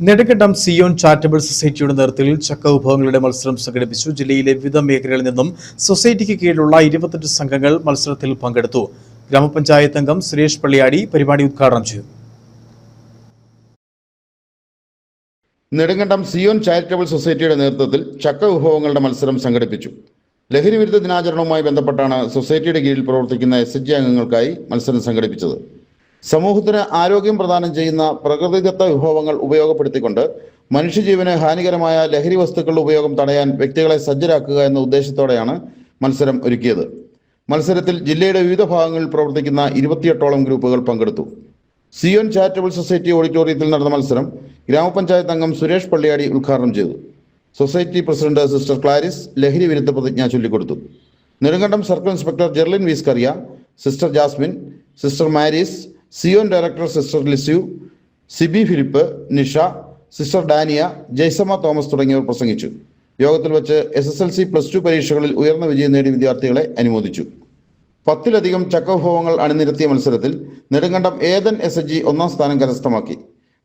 Nedumkandam Zion charitable സൊസൈറ്റിയുടെ നേതൃത്വത്തിൽ ചക്ക വിഭവങ്ങളുടെ മത്സരം സംഘടിപ്പിച്ചു. ജില്ലയിലെ വിവിധ മേഖലകളിൽ നിന്നും സൊസൈറ്റിക്ക് കീഴിലുള്ള 28 സംഘങ്ങൾ മത്സരത്തിൽ പങ്കെടുത്തു. ഗ്രാമപഞ്ചായത്ത് അംഗം സുരേഷ് പള്ളിയാടി പരിപാടി ഉദ്ഘാടനം ചെയ്തു. നെടുങ്കണ്ടം സിയോൺ ചാരിറ്റബിൾ സൊസൈറ്റിയുടെ നേതൃത്വത്തിൽ ചക്ക വിഭവങ്ങളുടെ മത്സരം സംഘടിപ്പിച്ചു. ലഹരി വിരുദ്ധ ദിനാചരണവുമായി ബന്ധപ്പെട്ടാണ് സൊസൈറ്റിയുടെ കീഴിൽ പ്രവർത്തിക്കുന്ന SHG അംഗങ്ങൾക്കായി മത്സരം സംഘടിപ്പിച്ചത്. സമൂഹത്തിന് ആരോഗ്യം പ്രദാനം ചെയ്യുന്ന പ്രകൃതിദത്ത വിഭവങ്ങൾ ഉപയോഗപ്പെടുത്തിക്കൊണ്ട് മനുഷ്യജീവന് ഹാനികരമായ ലഹരി വസ്തുക്കളുടെ ഉപയോഗം തടയാൻ വ്യക്തികളെ സജ്ജരാക്കുക എന്ന ഉദ്ദേശത്തോടെയാണ് മത്സരം ഒരുക്കിയത്. മത്സരത്തിൽ ജില്ലയുടെ വിവിധ ഭാഗങ്ങളിൽ പ്രവർത്തിക്കുന്ന 28ഓളം ഗ്രൂപ്പുകൾ പങ്കെടുത്തു. സിയോൺ ചാരിറ്റബിൾ സൊസൈറ്റി ഓഡിറ്റോറിയത്തിൽ നടന്ന മത്സരം ഗ്രാമപഞ്ചായത്ത് അംഗം സുരേഷ് പള്ളിയാടി ഉദ്ഘാടനം ചെയ്തു. സൊസൈറ്റി പ്രസിഡന്റ് സിസ്റ്റർ ക്ലാരിസ് ലഹരി വിരുദ്ധ പ്രതിജ്ഞ ചൊല്ലിക്കൊടുത്തു. Nedumkandam circle inspector Jerlin V Scaria, sister Jasmine, sister Maris, Zion director sister Lisieux, Siby Philip, Nisha, sister Dania, Jaisamma Thomas തുടങ്ങിയവർ പ്രസംഗിച്ചു. യോഗത്തിൽ വെച്ച് SSLC +2 പരീക്ഷകളിൽ ഉയർന്ന വിജയം നേടിയ വിദ്യാർത്ഥികളെ അനുമോദിച്ചു. 10ലധികം ചക്കവിഭവങ്ങൾ അണിനിരത്തിയ മത്സരത്തിൽ നെടുങ്കണ്ടം ഏതൻ SHG 1ാം സ്ഥാനം കരസ്ഥമാക്കി.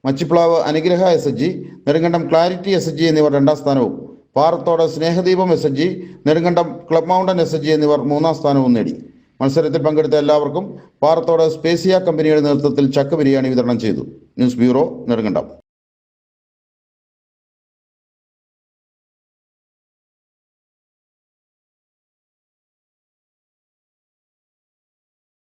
മച്ചിപ്ലാവ് അനുഗ്രഹ SHG, നെടുങ്കണ്ടം ക്ലാരിറ്റി SHG എന്നിവർ 2ാം സ്ഥാനവും, Parathodu Snehadeepam SHG, Nedumkandam club mountain SHG എന്നിവർ 3ാം സ്ഥാനവും നേടി. മത്സരത്തിൽ പങ്കെടുത്ത എല്ലാവർക്കും പാറത്തോട് സ്പേസിയ കമ്പനിയുടെ നേതൃത്വത്തിൽ ചക്ക ബിരിയാണി വിതരണം ചെയ്തു. News bureau, Nedumkandam.